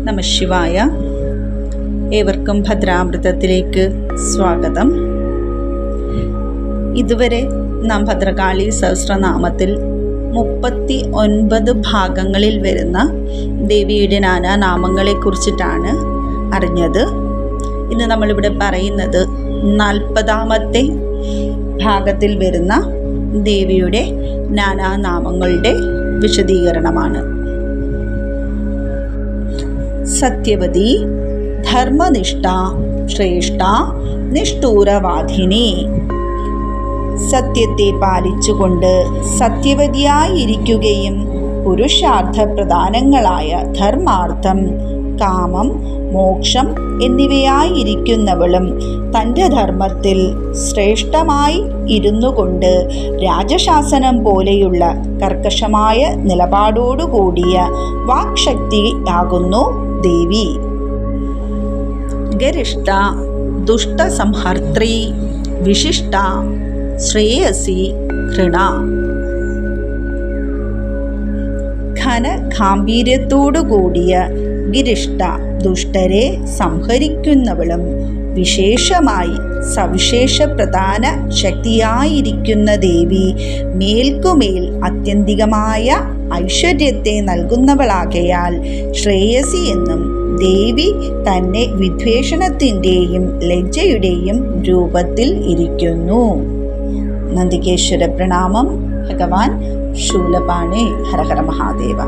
നമഃശിവായ. ഏവർക്കും ഭദ്രാമൃതത്തിലേക്ക് സ്വാഗതം. ഇതുവരെ നാം ഭദ്രകാളി സഹസ്രനാമത്തിൽ 39 ഭാഗങ്ങളിൽ വരുന്ന ദേവിയുടെ നാനാനാമങ്ങളെക്കുറിച്ചിട്ടാണ് അറിഞ്ഞത്. ഇന്ന് നമ്മളിവിടെ പറയുന്നത് 40ാമത്തെ ഭാഗത്തിൽ വരുന്ന ദേവിയുടെ നാനാനാമങ്ങളുടെ വിശദീകരണമാണ്. സത്യവതി, ധർമ്മനിഷ്ഠ, ശ്രേഷ്ഠ, നിഷ്ഠൂരവാധിനി. സത്യത്തെ പാലിച്ചുകൊണ്ട് സത്യവതിയായിരിക്കുകയും പുരുഷാർത്ഥ പ്രധാനങ്ങളായ ധർമാർത്ഥം, കാമം, മോക്ഷം എന്നിവയായിരിക്കുന്നവളും തൻ്റെ ധർമ്മത്തിൽ ശ്രേഷ്ഠമായി ഇരുന്നു കൊണ്ട് രാജശാസനം പോലെയുള്ള കർക്കശമായ നിലപാടോടുകൂടിയ വാക്ശക്തിയാകുന്നു ദേവി. ഗരിഷ്ഠ, ദുഷ്ടസംഹർत्री, വിശിഷ്ട, ശ്രേയസി, ഹൃണ. ഘനഗാംഭീര്യത്തോടുകൂടിയ ഗിരിഷ്ഠ, ദുഷ്ടരെ സംഹരിക്കുന്നവളും വിശേഷമായി സവിശേഷ പ്രധാന ശക്തിയായിരിക്കുന്ന ദേവി മേൽക്കുമേൽ ആത്യന്തികമായ ഐശ്വര്യത്തെ നൽകുന്നവളാകയാൽ ശ്രേയസി എന്നും ദേവി തന്നെ വിദ്വേഷണത്തിൻ്റെയും ലജ്ജയുടെയും രൂപത്തിൽ ഇരിക്കുന്നു. നന്ദികേശ്വര പ്രണാമം. ഭഗവാൻ ശൂലപാണി. ഹര ഹര മഹാദേവ.